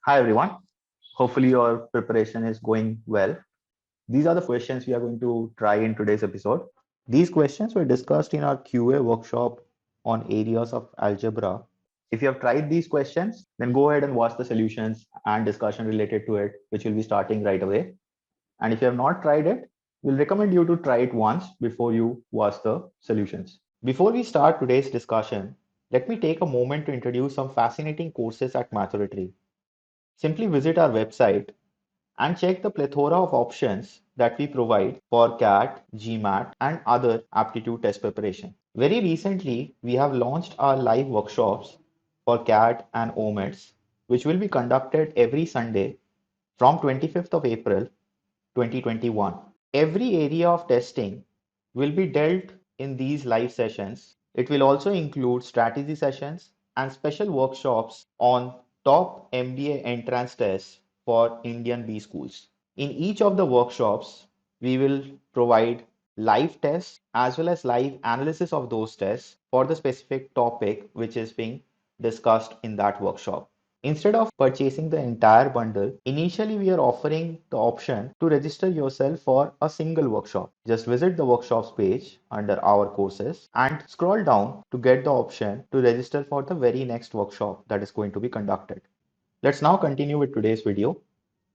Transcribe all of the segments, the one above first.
Hi everyone. Hopefully your preparation is going well. These are the questions we are going to try in today's episode. These questions were discussed in our QA workshop on areas of algebra. If you have tried these questions, then go ahead and watch the solutions and discussion related to it, which will be starting right away. And if you have not tried it, we'll recommend you to try it once before you watch the solutions. Before we start today's discussion, let me take a moment to introduce some fascinating courses at Mathoratory. Simply visit our website and check the plethora of options that we provide for CAT, GMAT, and other aptitude test preparation. Very recently, we have launched our live workshops for CAT and OMITS, which will be conducted every Sunday from 25th of April 2021. Every area of testing will be dealt in these live sessions. It will also include strategy sessions and special workshops on top MBA entrance tests for Indian B schools. In each of the workshops, we will provide live tests as well as live analysis of those tests for the specific topic which is being discussed in that workshop. Instead of purchasing the entire bundle, initially we are offering the option to register yourself for a single workshop. Just visit the workshops page under our courses and scroll down to get the option to register for the very next workshop that is going to be conducted. Let's now continue with today's video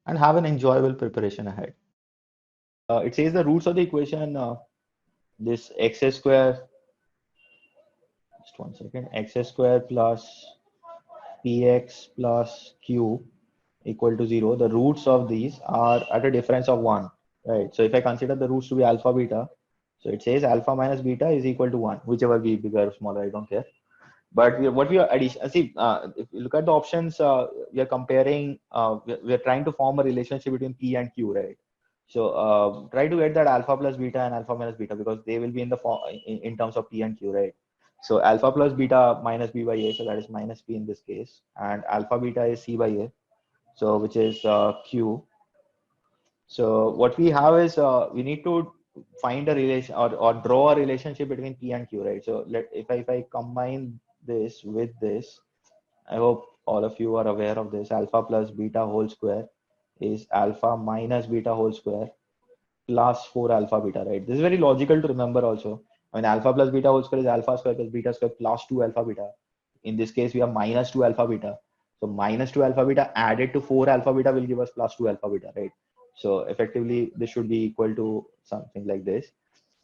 and have an enjoyable preparation ahead. It says the roots of the equation, this x square, just one second, x square plus px plus q equal to 0. The roots of these are at a difference of 1, right? So if I consider the roots to be alpha, beta, so it says alpha minus beta is equal to 1, whichever be bigger or smaller, I don't care. But what we are addition, see, if you look at the options, we are comparing, we are trying to form a relationship between P and Q, right? So try to get that alpha plus beta and alpha minus beta because they will be in the form in terms of P and Q, right? So alpha plus beta minus B by A, so that is minus P in this case, and alpha beta is C by A, so which is Q. So what we have is we need to find a relation or draw a relationship between P and Q, right? So if I combine this with this, I hope all of you are aware of this. Alpha plus beta whole square is alpha minus beta whole square plus 4 alpha beta, right? This is very logical to remember also. I mean, alpha plus beta whole square is alpha square plus beta square plus 2 alpha beta. In this case, we have minus 2 alpha beta. So minus 2 alpha beta added to 4 alpha beta will give us plus 2 alpha beta, right? So effectively, this should be equal to something like this.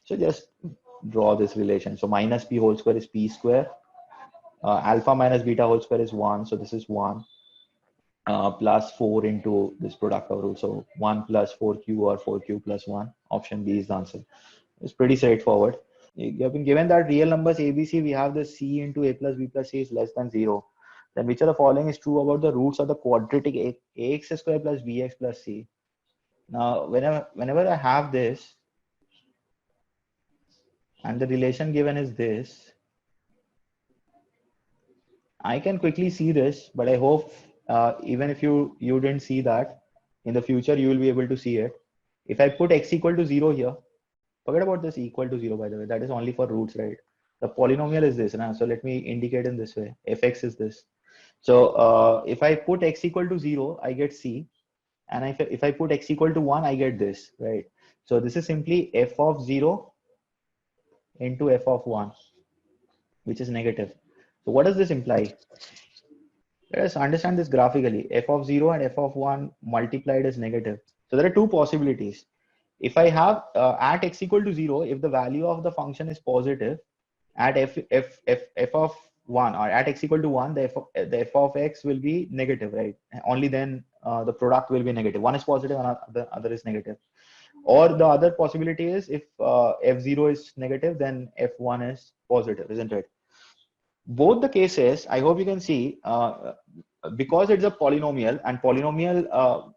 So just draw this relation. So minus p whole square is p square. Alpha minus beta whole square is 1. So this is 1 plus 4 into this product of rule. So 1 plus 4q or 4q plus 1. Option B is the answer. It's pretty straightforward. You have been given that real numbers ABC, we have the C into A plus B plus C is less than 0. Then which of the following is true about the roots of the quadratic AX square plus BX plus C? Now, whenever I have this, and the relation given is this, I can quickly see this, but I hope even if you didn't see that, in the future you will be able to see it. If I put x equal to 0 here, forget about this equal to 0 by the way, that is only for roots, right? The polynomial is this, now. So let me indicate in this way, fx is this. So if I put x equal to 0, I get c, and if I put x equal to 1, I get this, right? So this is simply f of 0 into f of 1, which is negative. So what does this imply? Let us understand this graphically. F of 0 and f of 1 multiplied is negative. So there are two possibilities. If I have at x equal to 0, if the value of the function is positive, at f of 1 or at x equal to 1, the f of x will be negative, right? Only then the product will be negative. One is positive and the other is negative. Or the other possibility is if f0 is negative, then f1 is positive, isn't it? Both the cases, I hope you can see, because it's a polynomial and polynomial,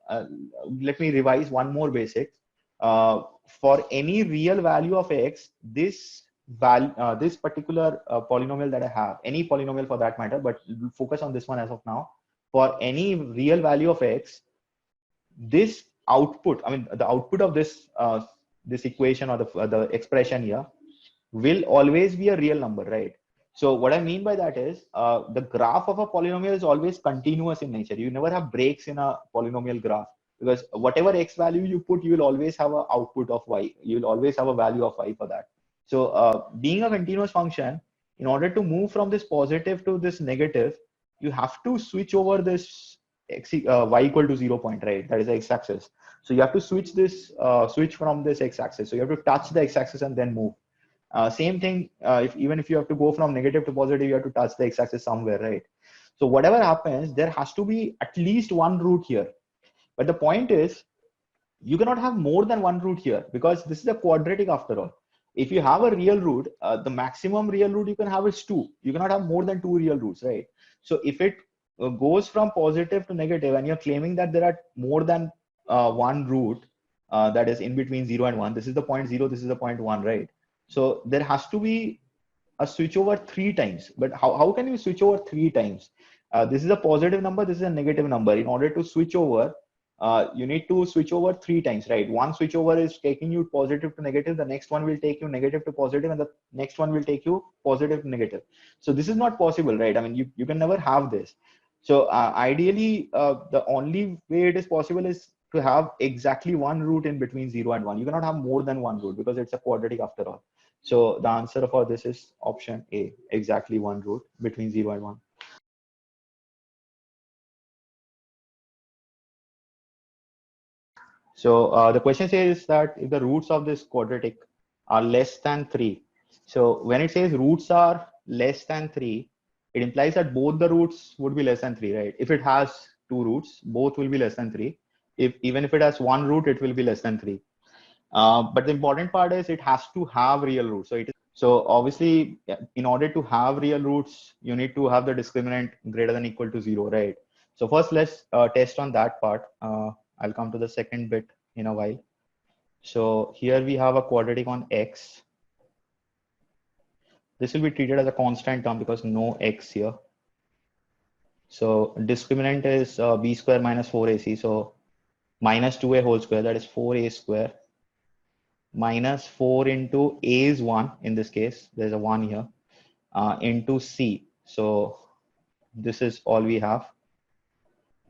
let me revise one more basic. For any real value of x, this particular polynomial that I have, any polynomial for that matter, but focus on this one as of now. For any real value of x, this output, I mean, the output of this equation or the expression here will always be a real number, right? So what I mean by that is the graph of a polynomial is always continuous in nature. You never have breaks in a polynomial graph, because whatever x value you put, you will always have an output of y. You will always have a value of y for that. So being a continuous function, in order to move from this positive to this negative, you have to switch over this y equal to 0 point, right? That is the x-axis. So you have to switch from this x-axis. So you have to touch the x-axis and then move. Same thing, even if you have to go from negative to positive, you have to touch the x-axis somewhere, right? So whatever happens, there has to be at least one root here. But the point is, you cannot have more than one root here, because this is a quadratic after all. If you have a real root, the maximum real root you can have is 2. You cannot have more than 2 real roots, right? So if it goes from positive to negative, and you're claiming that there are more than one root that is in between 0 and 1, this is the point 0, this is the point 1, right? So there has to be a switch over 3 times. But how can you switch over 3 times? This is a positive number, this is a negative number. In order to switch over, you need to switch over 3 times, right? One switch over is taking you positive to negative, the next one will take you negative to positive, and the next one will take you positive to negative. So this is not possible, right? I mean, you can never have this. So ideally, the only way it is possible is to have exactly one root in between 0 and 1. You cannot have more than one root, because it's a quadratic after all. So the answer for this is option A, exactly one root between 0 and 1. So the question says that if the roots of this quadratic are less than 3. So when it says roots are less than 3, it implies that both the roots would be less than 3, right? If it has two roots, both will be less than 3. Even if it has one root, it will be less than 3. But the important part is it has to have real roots. So obviously, in order to have real roots, you need to have the discriminant greater than equal to 0, right? So first, let's test on that part. I'll come to the second bit in a while. So here we have a quadratic on x. This will be treated as a constant term because no x here. So discriminant is b square minus 4ac. So minus 2a whole square, that is 4a square, minus 4 into a is 1 in this case. There's a 1 here. Into c. So this is all we have.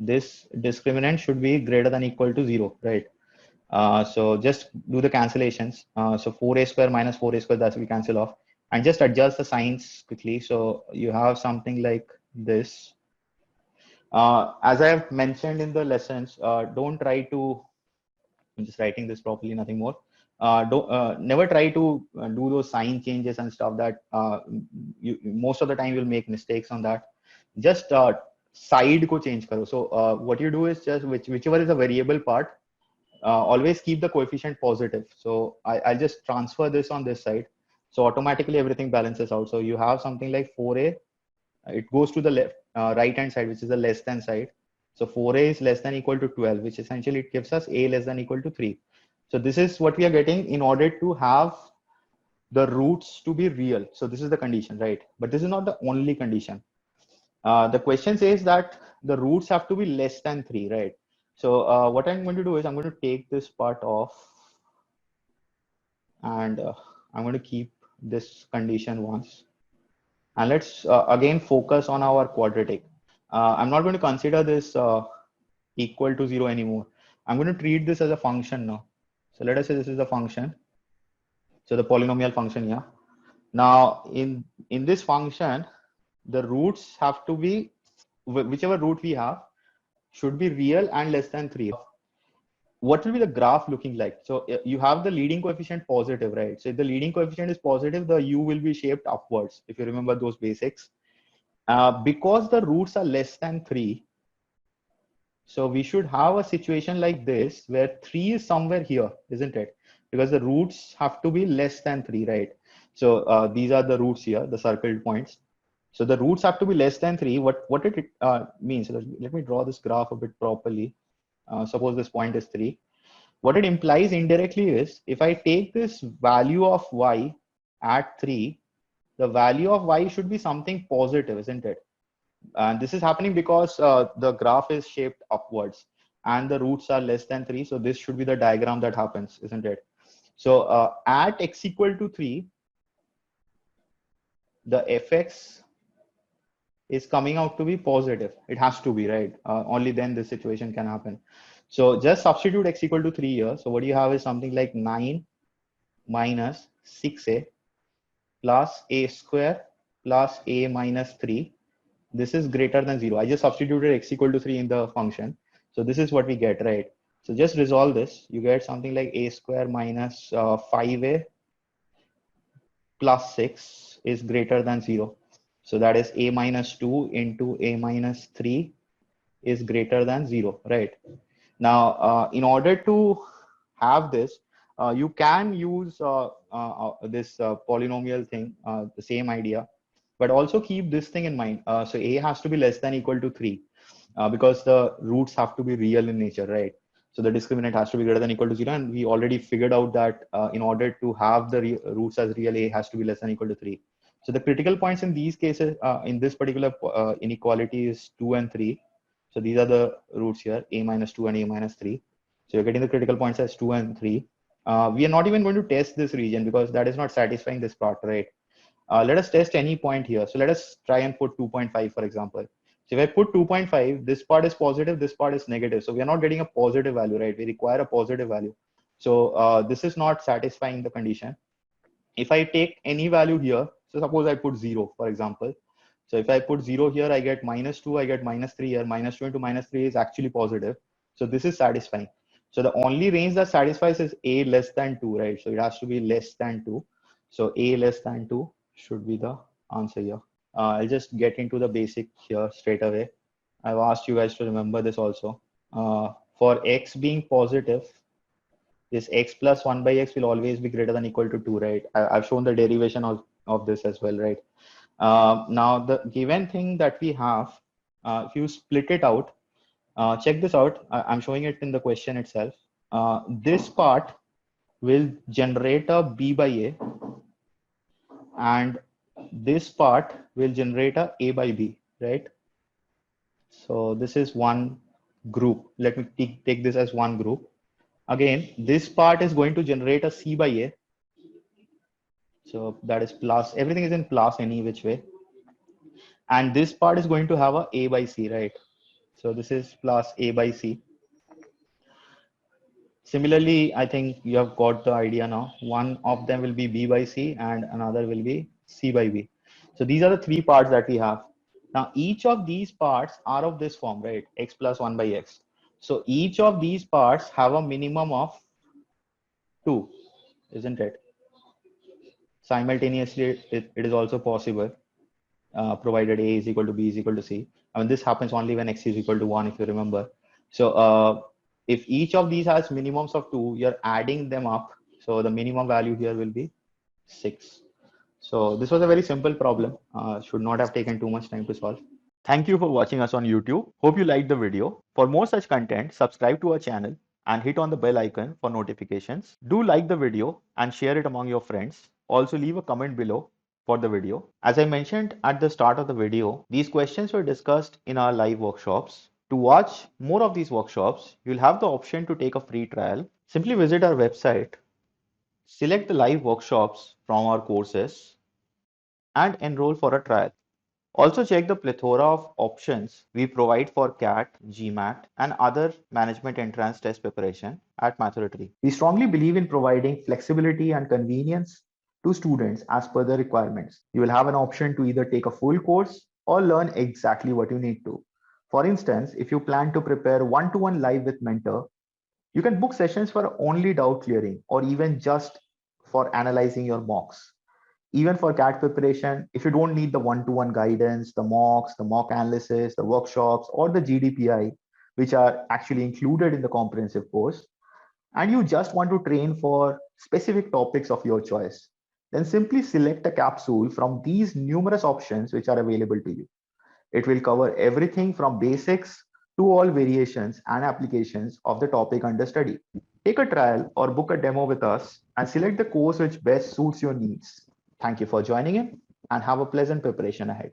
This discriminant should be greater than equal to 0, right? So just do the cancellations. So 4a square minus 4a square, that we cancel off, and just adjust the signs quickly. So you have something like this. As I have mentioned in the lessons, don't try to, I'm just writing this properly, nothing more. Don't never try to do those sign changes and stuff that most of the time you'll make mistakes on that. Just side ko change karo. So what you do is just whichever is a variable part, always keep the coefficient positive. So I'll just transfer this on this side. So automatically everything balances out. So you have something like 4a, it goes to the left, right hand side, which is the less than side. So 4a is less than equal to 12, which essentially it gives us a less than equal to 3. So this is what we are getting in order to have the roots to be real. So this is the condition, right? But this is not the only condition. The question says that the roots have to be less than 3, right? So what I'm going to do is I'm going to take this part off, and I'm going to keep this condition once. And let's again focus on our quadratic. I'm not going to consider this equal to 0 anymore. I'm going to treat this as a function now. So let us say this is a function. So the polynomial function here. Now in this function, the roots have to be, whichever root we have should be real and less than 3. What will be the graph looking like? So you have the leading coefficient positive, right? So if the leading coefficient is positive, the u will be shaped upwards, if you remember those basics. Because the roots are less than 3, so we should have a situation like this where 3 is somewhere here, isn't it? Because the roots have to be less than 3, right? So these are the roots here, the circled points. So the roots have to be less than 3. What it means, let me draw this graph a bit properly. Suppose this point is 3. What it implies indirectly is, if I take this value of y at 3, the value of y should be something positive, isn't it? And this is happening because the graph is shaped upwards and the roots are less than 3. So this should be the diagram that happens, isn't it? So at x equal to 3, the fx is coming out to be positive. It has to be, right? Only then this situation can happen. So just substitute x equal to 3 here. So what you have is something like 9 minus 6a plus a square plus a minus 3. This is greater than 0. I just substituted x equal to 3 in the function. So this is what we get, right? So just resolve this. You get something like a square minus 5a plus 6 is greater than 0. So that is a minus 2 into a minus 3 is greater than 0, right? Now, in order to have this, you can use this polynomial thing, the same idea, but also keep this thing in mind. So a has to be less than equal to 3 because the roots have to be real in nature, right? So the discriminant has to be greater than equal to 0. And we already figured out that in order to have the roots as real, a has to be less than equal to 3. So the critical points in these cases, in this particular inequality is 2 and 3. So these are the roots here, a minus 2 and a minus 3. So you're getting the critical points as 2 and 3. We are not even going to test this region because that is not satisfying this part, right? Let us test any point here. So let us try and put 2.5, for example. So if I put 2.5, this part is positive, this part is negative. So we are not getting a positive value, right? We require a positive value. So this is not satisfying the condition. If I take any value here, so suppose I put 0, for example. So if I put 0 here, I get minus 2, I get minus 3 here. Minus 2 into minus 3 is actually positive. So this is satisfying. So the only range that satisfies is a less than 2, right? So it has to be less than 2. So a less than 2 should be the answer here. I'll just get into the basic here straight away. I've asked you guys to remember this also. For x being positive, this x plus 1 by x will always be greater than equal to 2, right? I've shown the derivation of this as well, right? Now, the given thing that we have, if you split it out, check this out. I'm showing it in the question itself. This part will generate a b by a, and this part will generate a by b, right? So this is one group. Let me take this as one group. Again, this part is going to generate a c by a. So that is plus, everything is in plus any which way. And this part is going to have a by c, right? So this is plus a by c. Similarly, I think you have got the idea now. One of them will be b by c and another will be c by b. So these are the three parts that we have. Now, each of these parts are of this form, right? X plus 1 by x. So each of these parts have a minimum of 2, isn't it? Simultaneously, it is also possible, provided a is equal to b is equal to c. I mean, this happens only when x is equal to 1, if you remember. So if each of these has minimums of 2, you're adding them up. So the minimum value here will be 6. So this was a very simple problem. Should not have taken too much time to solve. Thank you for watching us on YouTube. Hope you liked the video. For more such content, subscribe to our channel and hit on the bell icon for notifications. Do like the video and share it among your friends. Also leave a comment below for the video. As I mentioned at the start of the video, these questions were discussed in our live workshops. To watch more of these workshops, you'll have the option to take a free trial. Simply visit our website, select the live workshops from our courses, and enroll for a trial. Also check the plethora of options we provide for CAT, GMAT, and other management entrance test preparation at Mathoratory. We strongly believe in providing flexibility and convenience to students as per the requirements. You will have an option to either take a full course or learn exactly what you need to. For instance, if you plan to prepare one-to-one live with mentor, you can book sessions for only doubt clearing or even just for analyzing your mocks. Even for CAT preparation, if you don't need the one-to-one guidance, the mocks, the mock analysis, the workshops, or the GDPI, which are actually included in the comprehensive course, and you just want to train for specific topics of your choice, then simply select a capsule from these numerous options which are available to you. It will cover everything from basics to all variations and applications of the topic under study. Take a trial or book a demo with us and select the course which best suits your needs. Thank you for joining in and have a pleasant preparation ahead.